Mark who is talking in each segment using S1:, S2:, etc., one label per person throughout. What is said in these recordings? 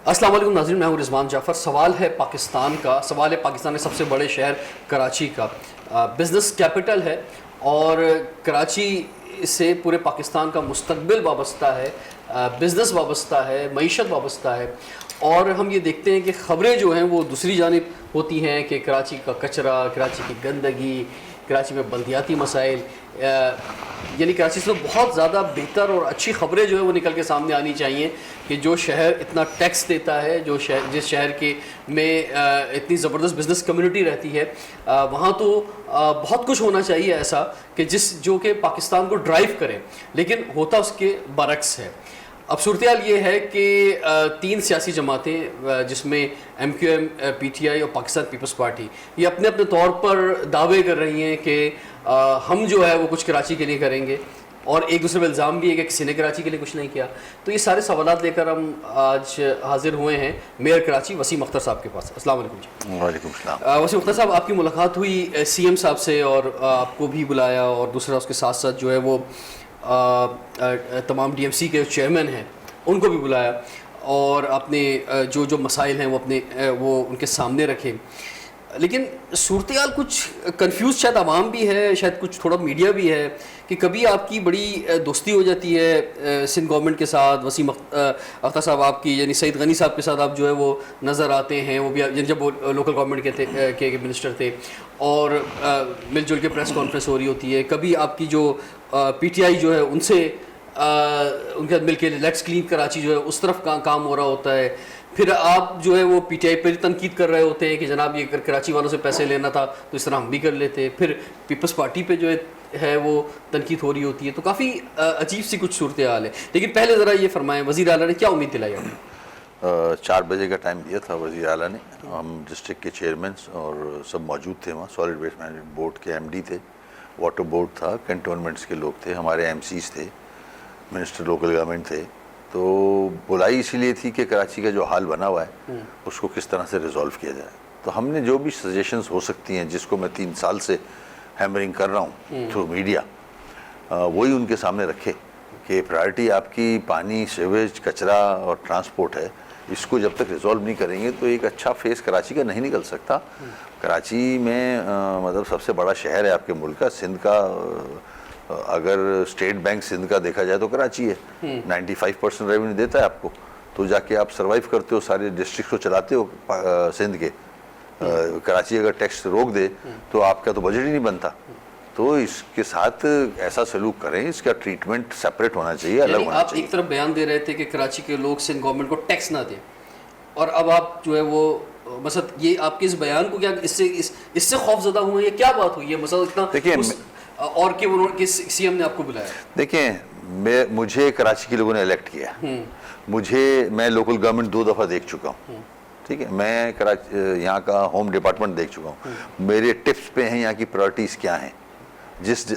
S1: अस्सलाम वालेकुम नाज़रीन, मैं हूं रिजवान जाफ़र। सवाल है पाकिस्तान का, सवाल है पाकिस्तान के सबसे बड़े शहर कराची का। बिज़नेस कैपिटल है और कराची से पूरे पाकिस्तान का मुस्तकबिल वाबस्ता है, बिज़नेस वाबस्ता है, मईशत वाबस्ता है। और हम ये देखते हैं कि ख़बरें जो हैं वो दूसरी जानिब होती हैं कि कराची का कचरा, कराची की गंदगी, कराची में बल्दियाती मसाइल, यानी कराची से बहुत ज़्यादा बेहतर और अच्छी ख़बरें जो है वो निकल के सामने आनी चाहिए कि जो शहर इतना टैक्स देता है, जो शहर जिस शहर के में इतनी ज़बरदस्त बिज़नेस कम्युनिटी रहती है, वहाँ तो बहुत कुछ होना चाहिए ऐसा कि जो कि पाकिस्तान को ड्राइव करे, लेकिन होता उसके बरक्स है। अब सूरत हाल ये है कि तीन सियासी जमातें जिसमें MQM, PTI और पाकिस्तान पीपल्स पार्टी, ये अपने अपने तौर पर दावे कर रही हैं कि हम जो है वो कुछ कराची के लिए करेंगे, और एक दूसरे पर इल्ज़ाम भी है कि किसी ने कराची के लिए कुछ नहीं किया। तो ये सारे सवालात लेकर हम आज हाजिर हुए हैं मेयर कराची वसीम अख्तर साहब के पास। अस्सलाम वालेकुम जी।
S2: वालेकुम सलाम।
S1: वसीम अख्तर साहब, आपकी मुलाकात हुई CM साहब से और आपको भी बुलाया, और दूसरा उसके साथ साथ जो है वो तमाम DMC के चेयरमैन हैं उनको भी बुलाया, और आपने जो जो मसाइल हैं वो उनके सामने रखे। लेकिन सूरत हाल कुछ कंफ्यूज शायद आवाम भी है, शायद कुछ थोड़ा मीडिया भी है, कि कभी आपकी बड़ी दोस्ती हो जाती है सिंध गवर्नमेंट के साथ, वसीम अख्तर साहब आपकी यानी सईद गनी साहब के साथ आप जो है वो नज़र आते हैं, वो भी जब वो लोकल गवर्नमेंट के मिनिस्टर थे, और मिलजुल के प्रेस कॉन्फ्रेंस हो रही होती है। कभी आपकी जो PTI जो है उनसे उनके साथ मिलकर लेट्स क्लीन कराची जो है उस तरफ काम हो रहा होता है। फिर आप जो है वो PTI पर तनकीद कर रहे होते हैं कि जनाब ये कराची वालों से पैसे लेना था तो इस तरह हम भी कर लेते। फिर पीपल्स पार्टी पे जो है वो तनकीद हो रही होती है। तो काफ़ी अजीब सी कुछ सूरत हाल है। लेकिन पहले ज़रा ये फरमाएं, वज़ीर आला ने क्या उम्मीद दिलाई आपने?
S2: 4 बजे का टाइम दिया था वज़ीर आला ने। हम डिस्ट्रिक्ट के चेयरमैन और सब मौजूद थे वहाँ। सॉलिड वेस्ट मैनेजमेंट बोर्ड के MD थे, वाटर बोर्ड था, कैंटोनमेंट्स के लोग थे, हमारे MCs थे, मिनिस्टर लोकल गवर्नमेंट थे। तो बुलाई इसीलिए थी कि कराची का जो हाल बना हुआ है उसको किस तरह से रिजॉल्व किया जाए। तो हमने जो भी सजेशंस हो सकती हैं, जिसको मैं 3 साल से हैमरिंग कर रहा हूँ थ्रू मीडिया, वही उनके सामने रखे कि प्रायोरिटी आपकी पानी, सीवेज, कचरा और ट्रांसपोर्ट है। इसको जब तक रिजॉल्व नहीं करेंगे तो एक अच्छा फेस कराची का नहीं निकल सकता। कराची में मतलब सबसे बड़ा शहर है आपके मुल्क का, सिंध का। अगर स्टेट बैंक सिंध का देखा जाए तो कराची है। 95% रेवेन्यू देता है आपको, तो जाके आप सर्वाइव करते हो, सारे डिस्ट्रिक्ट को चलाते हो सिंध के। कराची अगर टैक्स रोक दे तो आपका तो बजट ही नहीं बनता। तो इसके साथ ऐसा सलूक करें, इसका ट्रीटमेंट सेपरेट होना चाहिए, अलग होना चाहिए।
S1: आप एक तरफ बयान दे रहे थे कि कराची के लोग सिंध गवर्नमेंट को टैक्स ना दें, और अब आप जो है वो मतलब ये आपके इस बयान को क्या इससे खौफजदा हुए, ये क्या बात हुई है? मतलब इतना
S2: देखिए,
S1: और कि उन्होंने CM ने आपको बुलाया?
S2: देखिए, मुझे कराची के लोगों ने इलेक्ट किया। मैं लोकल गवर्नमेंट 2 दफ़ा देख चुका हूँ, ठीक है। मैं कराची यहाँ का होम डिपार्टमेंट देख चुका हूँ। मेरे टिप्स पे हैं यहाँ की प्रायोरिटीज़ क्या हैं,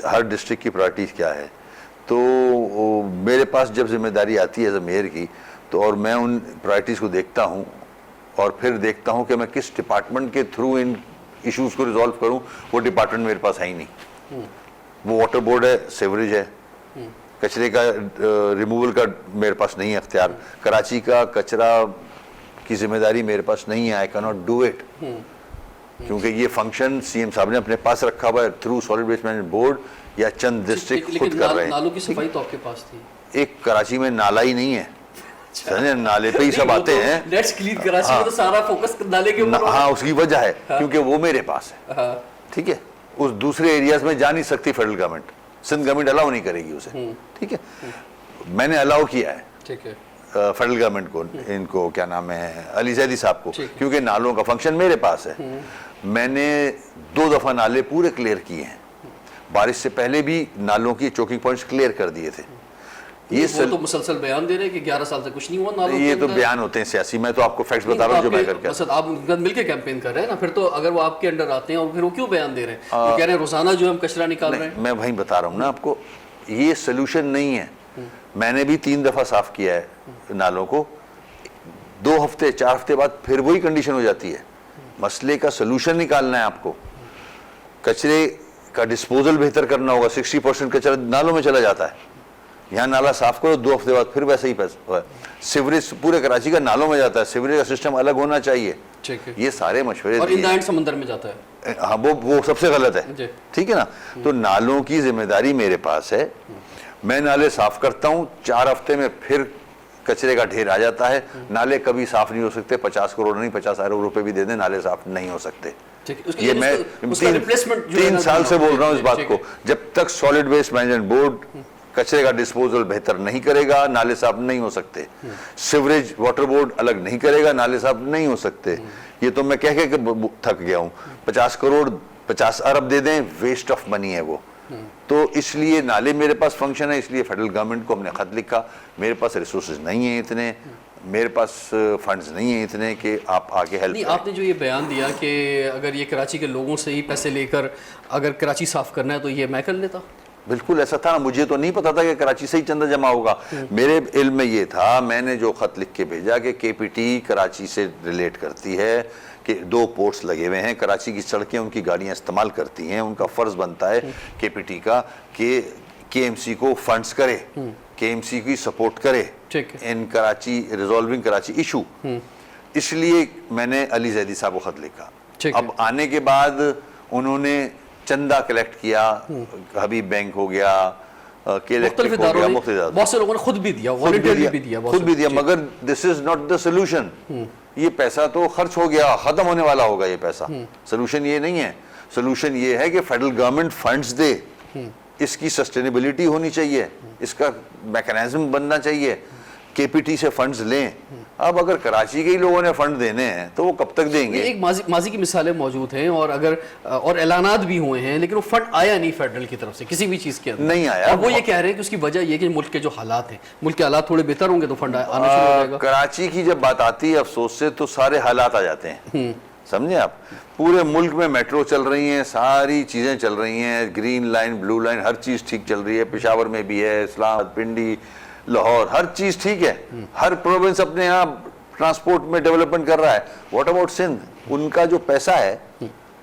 S2: हर डिस्ट्रिक्ट की प्रायोरिटीज़ क्या है। तो मेरे पास जब जिम्मेदारी आती है एज ए मेयर की, तो और मैं उन प्रायोरिटीज़ को देखता हूँ, और फिर देखता हूँ कि मैं किस डिपार्टमेंट के थ्रू इन इश्यूज़ को रिजॉल्व करूँ। वो डिपार्टमेंट मेरे पास है ही नहीं। वो वाटर बोर्ड है, सीवरेज है, कचरे का रिमूवल का मेरे पास नहीं है अख्तियार। कराची का कचरा की जिम्मेदारी मेरे पास नहीं है। I can not do it, क्योंकि ये फंक्शन CM साहब ने अपने पास रखा हुआ है through solid waste management board या चंद डिस्ट्रिक्ट खुद कर रहे हैं।
S1: नालों की सफाई तो आपके पास थी।
S2: एक कराची में नाला ही नहीं है, नाले पे ही सब आते हैं।
S1: लेट्स क्लीन कराची में तो सारा फोकस नाले के ऊपर।
S2: हाँ, उसकी वजह है क्योंकि वो मेरे पास है, ठीक है। उस दूसरे एरियाज में जा नहीं सकती federal government, Sindh government allow नहीं करेगी उसे, ठीक है। मैंने अलाउ किया है,
S1: ठीक है,
S2: फेडरल गवर्नमेंट को, इनको क्या नाम है, अली जैदी साहब को, क्योंकि नालों का फंक्शन मेरे पास है। मैंने 2 दफ़ा नाले पूरे क्लियर किए हैं। बारिश से पहले भी नालों की चोकिंग पॉइंट्स क्लियर कर दिए थे।
S1: ये तो मुसलसल बयान दे रहे हैं कि 11 साल से कुछ नहीं हुआ नालों।
S2: ये तो बयान होते हैं सियासी, मैं तो आपको फैक्ट्स बता रहा हूँ जो मैं करके।
S1: मतलब आप उनके साथ मिलकर कैंपेन कर रहे हैं ना, फिर तो अगर वो आपके अंडर आते हैं और फिर वो क्यों बयान दे रहे हैं? वो कह रहे हैं रोजाना जो हम कचरा निकाल रहे हैं।
S2: मैं वही बता रहा हूँ ना आपको, ये सोल्यूशन नहीं है। मैंने भी 3 दफ़ा साफ किया है नालों को, 2 हफ्ते 4 हफ्ते बाद फिर वही कंडीशन हो जाती है। मसले का सोल्यूशन निकालना है आपको, कचरे का डिस्पोजल बेहतर करना होगा। 60% कचरा नालों में चला जाता है, यहाँ नाला साफ करो, 2 हफ्ते बाद फिर वैसे ही पैसा। सीवरेज पूरे कराची का नालों में जाता है, सीवरेज का सिस्टम अलग होना चाहिए।
S1: ठीक है।
S2: ये सारे मशवरे
S1: और इन द एंड समंदर में जाता है।
S2: हाँ, वो सबसे गलत है। ठीक है ना। तो नालों की जिम्मेदारी मेरे पास है, मैं नाले साफ करता हूँ, 4 हफ्ते में फिर कचरे का ढेर आ जाता है। नाले कभी साफ नहीं हो सकते, 50 करोड़ नहीं 50 अरब रुपए भी दे दें, नाले साफ नहीं हो सकते। ये मैं 3 साल से बोल रहा हूँ इस बात को। जब तक सॉलिड वेस्ट मैनेजमेंट बोर्ड कचरे का डिस्पोजल बेहतर नहीं करेगा, नाले साफ नहीं हो सकते। सीवरेज वाटर बोर्ड अलग नहीं करेगा, नाले साफ नहीं हो सकते। ये तो मैं कह के थक गया हूँ। 50 करोड़ 50 अरब दे दें, वेस्ट ऑफ मनी है वो। तो इसलिए नाले मेरे पास फंक्शन है, इसलिए फेडरल गवर्नमेंट को हमने खत लिखा, मेरे पास रिसोर्सेज नहीं है इतने, मेरे पास फंड्स नहीं है इतने कि आप आगे हेल्प
S1: नहीं। आपने जो ये बयान दिया कि अगर ये कराची के लोगों से ही पैसे लेकर अगर कराची साफ करना है तो ये मैं कर लेता।
S2: बिल्कुल ऐसा था। मुझे तो नहीं पता था कि कराची से ही चंदा जमा होगा। मेरे इल्म में ये था, मैंने जो खत लिख के भेजा कि केपीटी कराची से रिलेट करती है कि 2 पोर्ट्स लगे हुए हैं, कराची की सड़कें उनकी गाड़ियां इस्तेमाल करती हैं, उनका फर्ज बनता है केपीटी का कि केएमसी को फंड्स करे, केएमसी की सपोर्ट करे इन कराची रिजॉल्विंग कराची इशू। इसलिए मैंने अली जैदी साहब को खत लिखा। अब आने के बाद उन्होंने चंदा कलेक्ट किया, हबीब बैंक हो गया, के इलेक्ट्रिक हो गया,
S1: बहुत से लोगों ने खुद भी दिया,
S2: खुद भी दिया, मगर this is not the solution. ये पैसा तो खर्च हो गया, खत्म होने वाला होगा ये पैसा। सोल्यूशन ये नहीं है। सोल्यूशन ये है कि फेडरल गवर्नमेंट फंड्स दे, इसकी सस्टेनेबिलिटी होनी चाहिए, इसका मैकेनिज्म बनना चाहिए, केपीटी से फंड्स लें। अब अगर कराची के ही लोगों ने फंड देने हैं तो वो कब तक देंगे?
S1: एक माजी की मिसालें मौजूद हैं और अगर और ऐलानात भी हुए हैं, लेकिन वो फंड आया नहीं फेडरल की तरफ से किसी भी चीज़ के अंदर
S2: नहीं आया।
S1: और वो ये कह रहे हैं कि उसकी वजह ये कि मुल्क के जो हालात हैं, मुल्क के हालात थोड़े बेहतर होंगे तो फंड आना शुरू हो जाएगा।
S2: कराची की जब बात आती है अफसोस से, तो सारे हालात आ जाते हैं। समझे आप? पूरे मुल्क में मेट्रो चल रही हैं, सारी चीज़ें चल रही हैं, ग्रीन लाइन ब्लू लाइन हर चीज़ ठीक चल रही है। पेशावर में भी है, इस्लामाबाद, पिंडी, लाहौर, हर चीज़ ठीक है। हर प्रोविंस अपने यहाँ ट्रांसपोर्ट में डेवलपमेंट कर रहा है। What about Sindh? उनका जो पैसा है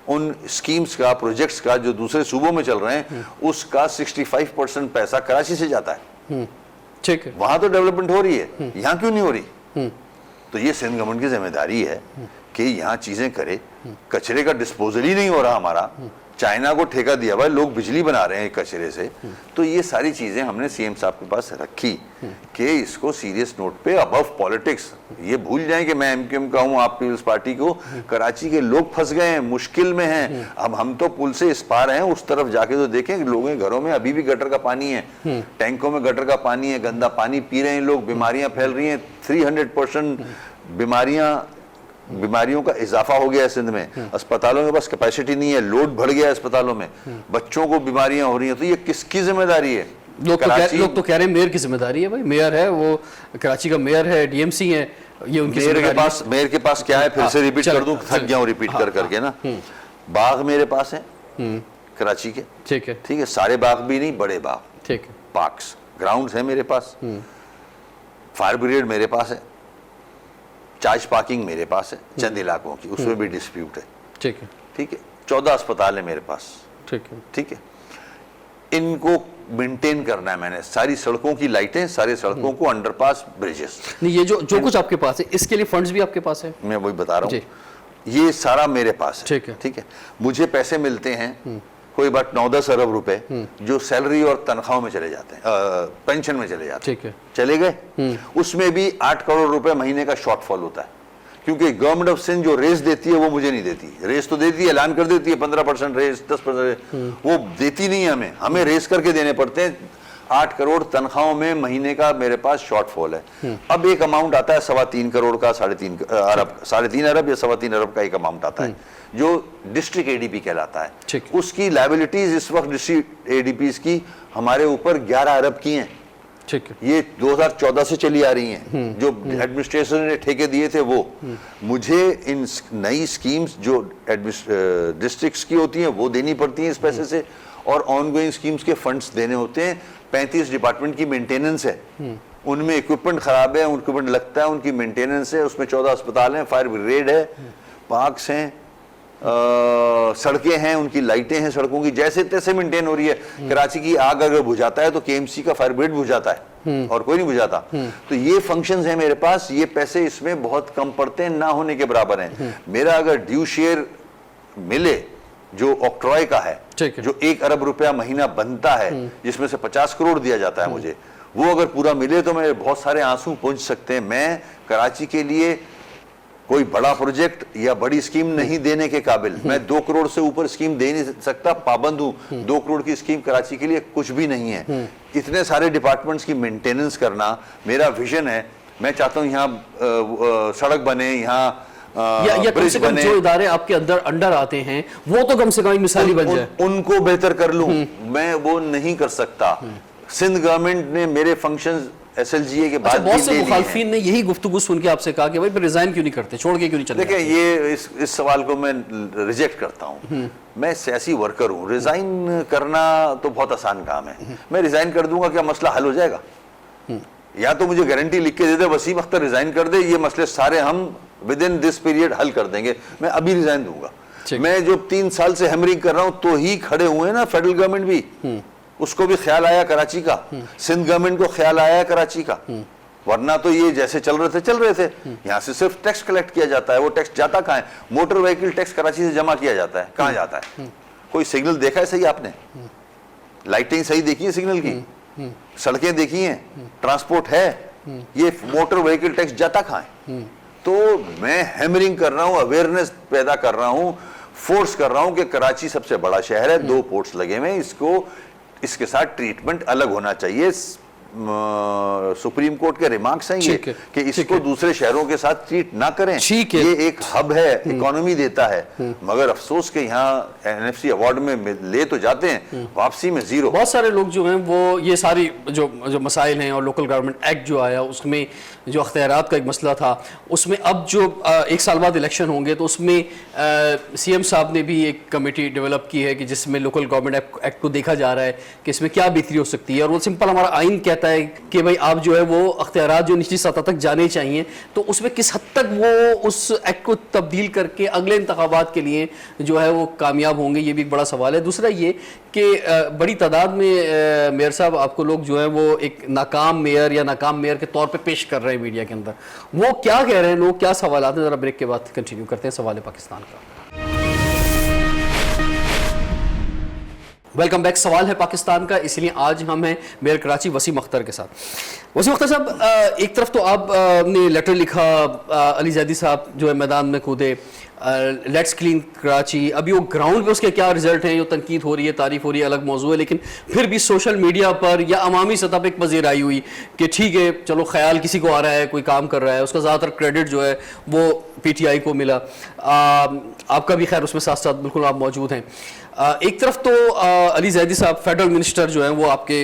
S2: उन स्कीम्स का, प्रोजेक्ट्स का जो दूसरे सूबों में चल रहे हैं, उसका 65% पैसा कराची से जाता है।
S1: ठीक है।
S2: वहां तो डेवलपमेंट हो रही है, यहाँ क्यों नहीं हो रही? तो ये सिंध गवर्नमेंट की जिम्मेदारी है कि यहाँ चीजें करे। कचरे का डिस्पोजल ही नहीं हो रहा हमारा, चाइना को ठेका दिया हुआ है, लोग बिजली बना रहे हैं कचरे से। तो ये सारी चीजें हमने सीएम साहब के पास रखी कि इसको सीरियस नोट पे, अबव पॉलिटिक्स, ये भूल जाएं कि मैं एमक्यूएम का हूं, आप पीपल्स पार्टी को। कराची के लोग फंस गए हैं, मुश्किल में हैं। अब हम तो पुल से इस पार हैं, उस तरफ जाके तो देखें कि लोगों के घरों में अभी भी गटर का पानी है, टैंकों में गटर का पानी है, गंदा पानी पी रहे हैं लोग, बीमारियां फैल रही हैं। 300% बीमारियों का इजाफा हो गया है सिंध में। अस्पतालों के पास कैपेसिटी नहीं है, लोड बढ़ गया है अस्पतालों में, बच्चों को बीमारियां हो रही हैं। तो ये किसकी जिम्मेदारी है?
S1: लोग तो कह रहे हैं मेयर की जिम्मेदारी है। भाई मेयर है, वो कराची का मेयर है, डीएमसी है, ये उनकी
S2: मेयर के पास क्या है? फिर से रिपीट कर दूं, थक गया हूं रिपीट कर करके ना। बाग मेरे पास है कराची के, ठीक है, सारे बाग भी नहीं, बड़े बाग, ठीक है, पार्क्स, ग्राउंड्स है मेरे पास, फायर ब्रिगेड मेरे पास है, चार्ज पार्किंग मेरे पास है चंद इलाकों की, उसमें भी डिस्प्यूट है। ठीक है, ठीक है। 14 अस्पताल है मेरे पास। ठीक है, ठीक है। इनको मेंटेन करना है मैंने, सारी सड़कों की लाइटें, सारी सड़कों को अंडरपास, ब्रिजेस।
S1: नहीं, ये जो कुछ आपके पास है, इसके लिए फंड्स भी आपके पास है?
S2: मैं वही बता रहा हूँ, ये सारा मेरे पास है। ठीक है, ठीक है। मुझे पैसे मिलते हैं कोई बात 9-10 अरब रुपए, जो सैलरी और तनख्वाहों में चले जाते हैं, पेंशन में चले जाते हैं। ठीक है, चले गए। उसमें भी 8 करोड़ रुपए महीने का शॉर्टफॉल होता है, क्योंकि गवर्नमेंट ऑफ सिंध जो रेस देती है वो मुझे नहीं देती। रेस तो देती है, ऐलान कर देती है 15% रेस, 10%, वो देती नहीं है हमें रेस करके देने पड़ते हैं। 8 करोड़ तनख्वाहों में महीने का मेरे पास शॉर्टफॉल है। अब एक अमाउंट आता है 3.25 करोड़ का, 3.5 अरब, 3.5 अरब या 3.25 अरब का एक अमाउंट आता है, जो डिस्ट्रिक्ट एडीपी कहलाता है। उसकी लायबिलिटीज इस वक्त डिस्ट्रिक्ट एडीपीज की हमारे ऊपर 11 अरब की हैं। ठीक है, ये 2014 से चली आ रही हैं। जो एडमिनिस्ट्रेशन ने ठेके दिए थे वो, मुझे इन नई स्कीम्स जो डिस्ट्रिक्ट्स की होती हैं वो देनी पड़ती हैं इस पैसे से, और ऑनगोइंग स्कीम्स के फंड्स देने होते हैं। 35 डिपार्टमेंट की मेंटेनेंस है, उनमें इक्विपमेंट खराब है, इक्विपमेंट लगता है, उनकी मेंटेनेंस है। उसमें 14 अस्पताल हैं, फायर ब्रिगेड है, पार्क्स हैं, सड़कें हैं, उनकी लाइटें हैं, सड़कों की जैसे तैसे मेंटेन हो रही है। कराची की आग अगर बुझाता है तो केएमसी का फायर ब्रिगेड बुझाता है और कोई नहीं बुझाता। तो ये फंक्शंस हैं मेरे पास, ये पैसे इसमें बहुत कम पड़ते हैं, ना होने के बराबर हैं। मेरा अगर ड्यू शेयर मिले जो ऑक्ट्रॉय का है, जो 1 अरब रुपया महीना बनता है, जिसमें से 50 करोड़ दिया जाता है मुझे, वो अगर पूरा मिले तो मेरे बहुत सारे आंसू पहुंच सकते हैं। मैं कराची के लिए कोई बड़ा प्रोजेक्ट या बड़ी स्कीम नहीं देने के काबिल, मैं 2 करोड़ से ऊपर स्कीम दे नहीं सकता, पाबंद हूं। 2 करोड़ की स्कीम कराची के लिए कुछ भी नहीं है। इतने सारे डिपार्टमेंट्स की मेंटेनेंस करना मेरा विजन है। मैं चाहता हूं यहाँ सड़क बने, यहाँ
S1: या कम से कम जो इदारे आपके अंडर आते हैं वो तो कम से कम मिसाली बन जाए,
S2: उनको बेहतर कर लूं। मैं वो नहीं कर सकता। सिंध गवर्नमेंट ने मेरे फंक्शंस SLGA के बाद
S1: बहुत से मुखालफिन ने यही गुफ्तगू सुन के आपसे कहा कि भाई फिर रिजाइन क्यों नहीं करते, छोड़ के क्यों नहीं चले?
S2: देखिए, ये इस सवाल को मैं रिजेक्ट करता हूँ। मैं सियासी वर्कर हूँ, रिजाइन करना तो बहुत आसान काम है। मैं रिजाइन कर दूंगा, क्या मसला हल हो जाएगा? या तो मुझे गारंटी लिख के दे दे वसीम अख्तर रिजाइन कर दे, ये मसले सारे हम विद इन दिस पीरियड हल कर देंगे, मैं अभी रिजाइन दूंगा। मैं जो 3 साल से हैमरिंग कर रहा हूँ तो ही खड़े हुए ना फेडरल गवर्नमेंट भी, उसको भी ख्याल आया कराची का, सिंध गवर्नमेंट को ख्याल आया कराची का, वरना तो ये जैसे चल रहे थे। यहाँ से सिर्फ टैक्स कलेक्ट किया जाता है, वो टैक्स जाता कहाँ है? मोटर व्हीकल टैक्स कराची से जमा किया जाता है, कहाँ जाता है? कोई सिग्नल देखा है सही आपने? लाइटिंग सही देखी है सिग्नल की? सड़कें देखी हैं? ट्रांसपोर्ट है? ये मोटर व्हीकल टैक्स जाता कहाँ है? तो मैं हैमरिंग कर रहा हूँ, अवेयरनेस पैदा कर रहा हूँ, फोर्स कर रहा हूँ कि कराची सबसे बड़ा शहर है, 2 पोर्ट्स लगे हुए हैं, इसके साथ ट्रीटमेंट अलग होना चाहिए। सुप्रीम कोर्ट के रिमार्क्स हैं ये कि इसको दूसरे शहरों के साथ ट्रीट ना करें। ये एक हब है, इकोनॉमी देता है, मगर अफसोस के यहाँ NFC अवार्ड में ले तो जाते हैं, वापसी में जीरो।
S1: बहुत सारे लोग जो हैं वो ये सारी जो मसाइल हैं और लोकल गवर्नमेंट एक्ट जो आया उसमें जो अख्तियारात का एक मसला था, उसमें अब जो 1 साल बाद इलेक्शन होंगे तो उसमें CM साहब ने भी एक कमेटी डेवलप की है कि जिसमें लोकल गवर्नमेंट एक्ट को देखा जा रहा है कि इसमें क्या बेहतरी हो सकती है। और वो सिंपल हमारा आइन कहता है कि भाई आप जो है वो अख्तियारात जो निचली सतह तक जाने चाहिए, तो उसमें किस हद तक वो उस एक्ट को तब्दील करके अगले इंतखाबात के लिए जो है वो कामयाब होंगे, ये भी एक बड़ा सवाल है। दूसरा ये कि बड़ी तादाद में मेयर साहब आपको लोग जो है वो एक नाकाम मेयर या नाकाम मेयर के तौर पे पेश कर रहे हैं मीडिया के अंदर, वो क्या कह रहे हैं लोग, क्या सवाल आते हैं? जरा ब्रेक के बाद कंटिन्यू करते हैं सवाल पाकिस्तान का। Welcome back. सवाल है पाकिस्तान का, इसलिए आज हम हैं मेयर कराची वसीम अख्तर के साथ। वसीम अख्तर साहब, एक तरफ तो आपने लेटर लिखा, अली जैदी साहब जो है मैदान में कूदे, लेट्स क्लीन कराची, अभी वो ग्राउंड पे उसके क्या रिजल्ट हैं, जो तनकीद हो रही है, तारीफ हो रही है, अलग मौजू है, लेकिन फिर भी सोशल मीडिया पर या अवामी सतह पर एक पजीर आई हुई कि ठीक है चलो ख्याल किसी को आ रहा है, कोई काम कर रहा है, उसका ज़्यादातर क्रेडिट जो है वो PTI को मिला। आपका भी खैर उसमें साथ साथ बिल्कुल आप मौजूद हैं। एक तरफ तो अली जैदी साहब फेडरल मिनिस्टर जो हैं वो आपके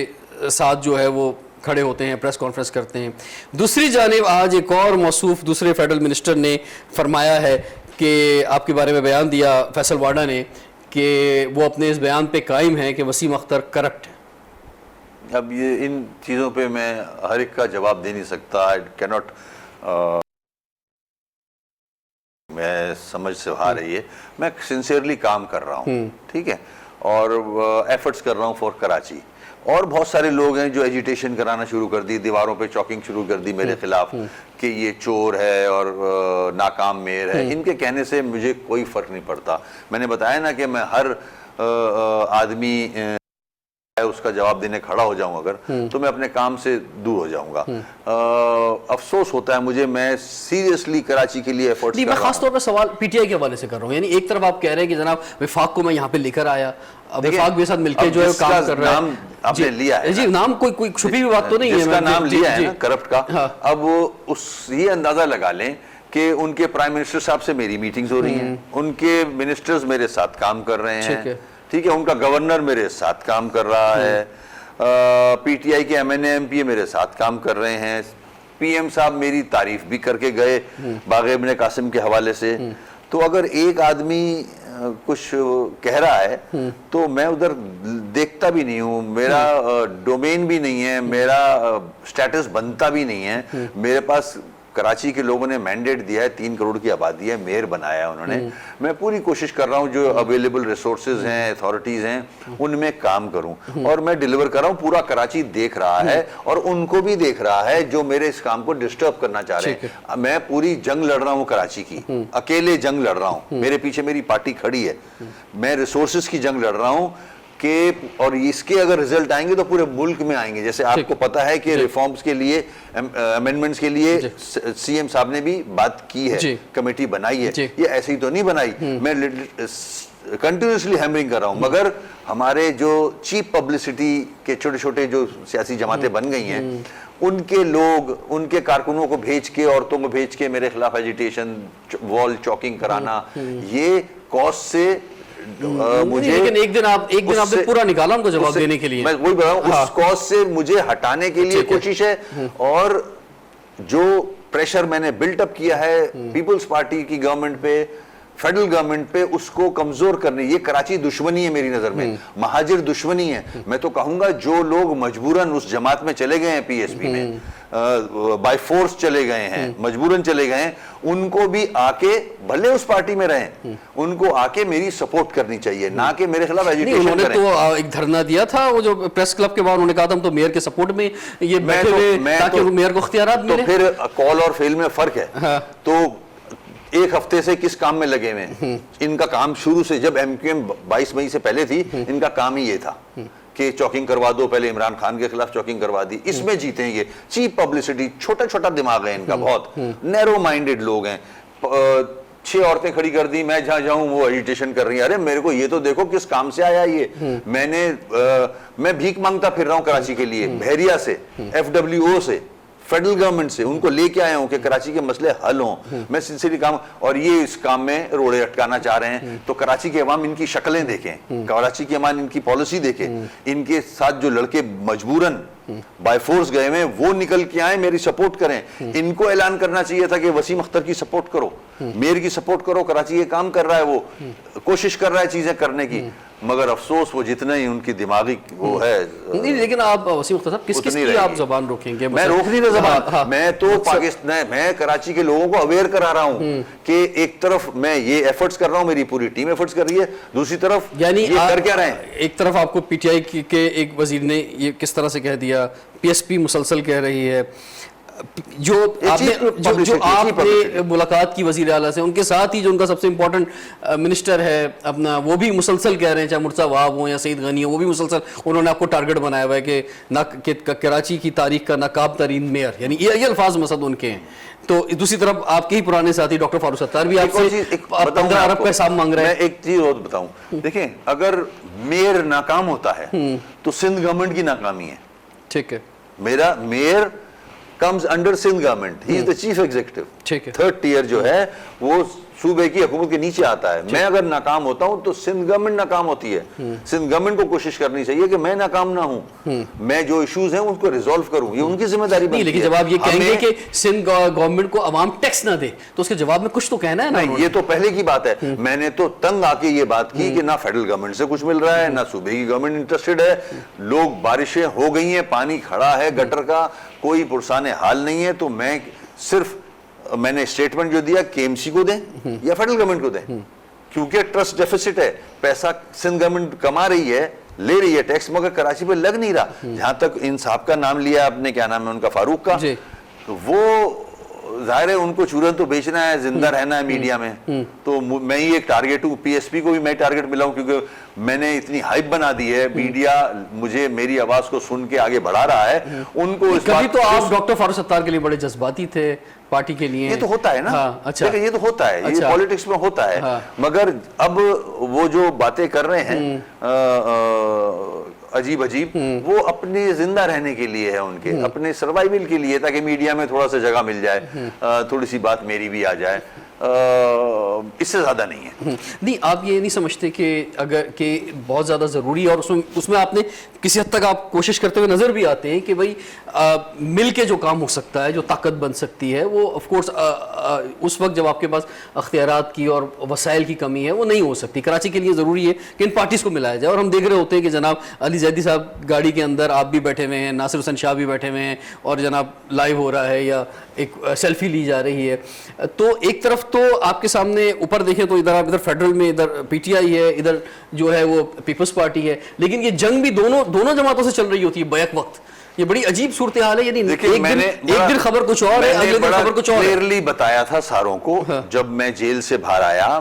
S1: साथ जो है वो खड़े होते हैं, प्रेस कॉन्फ्रेंस करते हैं। दूसरी जानिब आज एक और मौसूफ दूसरे फेडरल मिनिस्टर ने फरमाया है कि आपके बारे में बयान दिया फैसल वाडा ने कि वो अपने इस बयान पे कायम है कि वसीम अख्तर करप्ट है।
S2: अब ये इन चीज़ों पे मैं हर एक का जवाब दे नहीं सकता। आई कैन नॉट, मैं समझ से बाहर है ये। मैं सिंसियरली काम कर रहा हूँ, ठीक है, और एफर्ट्स कर रहा हूँ फॉर कराची। और बहुत सारे लोग हैं जो एजिटेशन कराना शुरू कर दी, दीवारों पे चॉकिंग शुरू कर दी मेरे खिलाफ कि ये चोर है और नाकाम मेयर है। इनके कहने से मुझे कोई फर्क नहीं पड़ता। मैंने बताया ना कि मैं हर आदमी उसका जवाब देने खड़ा हो जाऊं अगर, तो मैं अपने काम से दूर हो जाऊंगा। अफसोस होता है मुझे, मैं सीरियसली कराची के लिए एफर्ट्स कर रहा हूं।
S1: मैं खास तौर पर सवाल PTI के हवाले से कर रहा हूं। यानी एक तरफ आप कह रहे हैं कि जनाब विफाक को मैं यहाँ पे लेकर आया, विफाक के साथ मिलकर जो है काम कर रहा है।
S2: आपने लिया है
S1: जी, नाम कोई छुपी हुई बात तो नहीं है,
S2: जिसका नाम लिया है ना करप्ट का।
S1: हाँ।
S2: अब वो ये अंदाजा लगा लें कि उनके प्राइम मिनिस्टर साहब से मेरी मीटिंग्स हो रही हैं, उनके मिनिस्टर्स मेरे साथ काम कर रहे हैं, ठीक है, उनका गवर्नर मेरे साथ काम कर रहा है, PTI के MNA MPA मेरे साथ काम कर रहे हैं, PM साहब मेरी तारीफ भी करके गए बाग़ इब्न कासिम के हवाले से। तो अगर एक आदमी कुछ कह रहा है तो मैं उधर देखता भी नहीं हूँ, मेरा डोमेन भी नहीं है, मेरा स्टेटस बनता भी नहीं है, मेरे पास कराची के लोगों ने मैंडेट दिया है, 3 करोड़ की आबादी है, मेयर बनाया है उन्होंने। मैं पूरी कोशिश कर रहा हूँ जो अवेलेबल रिसोर्सेज हैं, अथॉरिटीज हैं, उनमें काम करूँ और मैं डिलीवर कर रहा हूँ। पूरा कराची देख रहा है और उनको भी देख रहा है जो मेरे इस काम को डिस्टर्ब करना चाह रहे हैं। मैं पूरी जंग लड़ रहा हूँ कराची की, अकेले जंग लड़ रहा हूँ, मेरे पीछे मेरी पार्टी खड़ी है। मैं रिसोर्सेज की जंग लड़ रहा हूँ कि और इसके अगर रिजल्ट आएंगे तो पूरे मुल्क में आएंगे। जैसे आपको पता है कि रिफॉर्म्स के लिए, अमेंडमेंट्स के लिए सीएम साहब ने भी बात की है, कमेटी बनाई है। ये ऐसे ही तो नहीं बनाई, मैं कंटिन्यूसली हैमरिंग कर रहा हूं। मगर हमारे जो चीप पब्लिसिटी के छोटे छोटे जो सियासी जमातें बन गई हैं, उनके लोग, उनके कारकुनों को भेज के, औरतों को भेज के मेरे खिलाफ एजिटेशन, वॉल चॉकिंग कराना, ये कॉस्ट से मुझे
S1: लेकिन एक दिन आपने पूरा निकाला उनको जवाब देने के लिए।
S2: मैं वही बता रहा हूं, उस कॉज से मुझे हटाने के लिए कोशिश है। और जो प्रेशर मैंने बिल्टअप किया है पीपल्स पार्टी की गवर्नमेंट पे, फेडरल गवर्नमेंट पे, उसको कमजोर करने, ये कराची दुश्मनी है मेरी नजर में, महाजिर दुश्मनी है। मैं तो कहूंगा जो लोग मजबूरन उस जमात में चले गए हैं, पीएसपी में बाय फोर्स चले गए हैं, मजबूरन चले गए हैं, उनको भी आके, भले उस पार्टी में रहें, उनको आके मेरी सपोर्ट करनी चाहिए, ना कि मेरे खिलाफ एजिटेशन
S1: उन्होंने तो एक धरना दिया था, वो जो प्रेस क्लब के बाद उन्होंने कहा था हम तो मेयर के सपोर्ट में ये बैठे हुए ताकि मेयर को इख्तियारात मिले।
S2: तो फिर कॉल और फेल में फर्क है। तो एक हफ्ते से किस काम में लगे हुए हैं? इनका काम शुरू से, जब एमक्यूएम 22 मई से पहले थी, इनका काम ही ये था कि चॉकिंग करवा दो, पहले इमरान खान के खिलाफ चॉकिंग करवा दी, इसमें जीतेंगे। चीप पब्लिसिटी, छोटा छोटा दिमाग है इनका, बहुत नैरो माइंडेड लोग हैं। 6 औरतें खड़ी कर दी, मैं जहां जाऊं वो एजिटेशन कर रही है। अरे मेरे को ये तो देखो किस काम से आया ये। मैं भीख मांगता फिर रहा हूं कराची के लिए, बहरिया से, FWO से, फेडरल गवर्नमेंट से, उनको लेके आया हूं कि कराची के मसले हल हों। मैं सिलसिले काम, और ये इस काम में रोड़े अटकाना चाह रहे हैं। तो कराची के अवाम इनकी शक्लें देखें, कराची के अवाम इनकी पॉलिसी देखें, इनके साथ जो लड़के मजबूरन बाय फोर्स गए हुए, वो निकल के आए, मेरी सपोर्ट करें। इनको ऐलान करना चाहिए था कि वसीम अख्तर की सपोर्ट करो, मेयर की सपोर्ट करो, कराची ये काम कर रहा है, वो कोशिश कर रहा है चीजें करने की। मगर अफसोस वो जितना ही उनकी दिमागी वो है
S1: नहीं। लेकिन आप वसीम अख्तर साहब किस की आप जबान रोकेंगे?
S2: मैं रोक नहीं रहा जबान। मैं तो पाकिस्तान, मैं कराची के लोगों को अवेयर करा रहा हूं कि एक तरफ मैं ये एफर्ट्स कर रहा हूं, मेरी पूरी टीम एफर्ट्स कर रही है, दूसरी तरफ
S1: यानी
S2: ये कर क्या रहे हैं?
S1: एक तरफ आपको पीटीआई के एक वजीर ने ये किस तरह से कह दिया, पीएसपी मुसलसल कह रही है, जो आपने मुलाकात की वजीर आला से, उनके साथ ही जो उनका सबसे इंपॉर्टेंट मिनिस्टर है अपना, वो भी मुसलसल कह रहे हैं, चाहे मुर्तज़ा वहाब हो या सईद गनी हो, वो भी मुसलसल उन्होंने आपको टारगेट बनाया हुआ है कि कराची की तारीख का नाकाब तरीन मेयर, यानी ये अल्फाज मसद उनके हैं। तो दूसरी तरफ आपके ही पुराने साथी डॉक्टर फारूक सत्तार भी आपसे 15 अरब का हिसाब मांग रहे हैं।
S2: मैं एक चीज और बताऊं, देखें, अगर मेयर नाकाम होता है तो सिंध गवर्नमेंट की नाकामी है।
S1: ठीक है,
S2: मेरा mayor comes under Sindh government, he is the chief executive.
S1: ठीक है,
S2: थर्ड टियर जो है वो सूबे की हुकूमत के नीचे आता है। मैं अगर नाकाम होता हूं तो सिंध गवर्नमेंट नाकाम होती है। सिंध गवर्नमेंट को कोशिश करनी चाहिए कि मैं नाकाम ना हूं, मैं जो इश्यूज हैं उसको रिजॉल्व करूं, ये उनकी जिम्मेदारी बनती है।
S1: लेकिन जब आप ये कहेंगे कि सिंध गवर्नमेंट को अवाम टैक्स ना दे, तो उसके जवाब में कुछ तो कहना है ना।
S2: नहीं, ये तो पहले की बात है। मैंने तो तंग आके ये बात की कि ना फेडरल गवर्नमेंट से कुछ मिल रहा है, ना सूबे की गवर्नमेंट इंटरेस्टेड है। लोग, बारिशें हो गई हैं, पानी खड़ा है गटर का, कोई पुरसाने हाल नहीं है। तो मैं सिर्फ, मैंने स्टेटमेंट जो दिया केएमसी को दें या फेडरल गवर्नमेंट को दें, क्योंकि ट्रस्ट डेफिसिट है, पैसा सिंध गवर्नमेंट कमा रही है, ले रही है टैक्स, मगर कराची पे लग नहीं रहा। जहां तक इन साहब का नाम लिया आपने, क्या नाम है उनका, फारूक का, तो वो जाहिर है उनको चूरन तो बेचना है, जिंदा रहना है मीडिया में। तो मैं ही एक टारगेट हूँ, पीएसपी को भी मैं टारगेट मिला हूँ, क्योंकि मैंने इतनी हाइप बना दी है, मीडिया मुझे, मेरी आवाज को सुन के आगे बढ़ा रहा है। उनको इस
S1: कभी तो आप डॉक्टर फारूक सत्तार के लिए बड़े जज्बाती थे पार्टी के लिए।
S2: ये तो होता है ना।
S1: हाँ, अच्छा,
S2: ये तो होता है,
S1: अच्छा,
S2: ये पॉलिटिक्स में होता है। हाँ। मगर अब वो जो बातें कर रहे हैं अजीब अजीब, वो अपने जिंदा रहने के लिए है, उनके अपने सर्वाइवल के लिए, ताकि मीडिया में थोड़ा सा जगह मिल जाए, थोड़ी सी बात मेरी भी आ जाए, इससे ज्यादा नहीं है।
S1: नहीं, आप ये नहीं समझते कि अगर कि बहुत ज़्यादा ज़रूरी है, और उसमें आपने किसी हद तक आप कोशिश करते हुए नज़र भी आते हैं कि भाई मिल के जो काम हो सकता है, जो ताकत बन सकती है, वो ऑफ कोर्स उस वक्त जब आपके पास अख्तियारात की और वसाइल की कमी है, वो नहीं हो सकती। कराची के लिए ज़रूरी है कि इन पार्टीज़ को मिलाया जाए। और हम देख रहे होते हैं कि जनाब अली जैदी साहब गाड़ी के अंदर, आप भी बैठे हुए हैं, नासिर हुसैन शाह भी बैठे हुए हैं, और जनाब लाइव हो रहा है या एक सेल्फी ली जा रही है। तो एक तरफ तो आपके सामने ऊपर देखें तो इधर आप इधर फेडरल में इधर पीटीआई है, इधर जो है वो पीपल्स पार्टी है, लेकिन ये जंग भी दोनों जमातों से चल रही होती है बैक वक्त। ये बड़ी अजीब सूरत हाल है। यानी एक दिन खबर कुछ और है, अगले दिन खबर कुछ और है।
S2: क्लियरली बताया था सारों को।
S1: हाँ।
S2: जब मैं जेल से बाहर आया,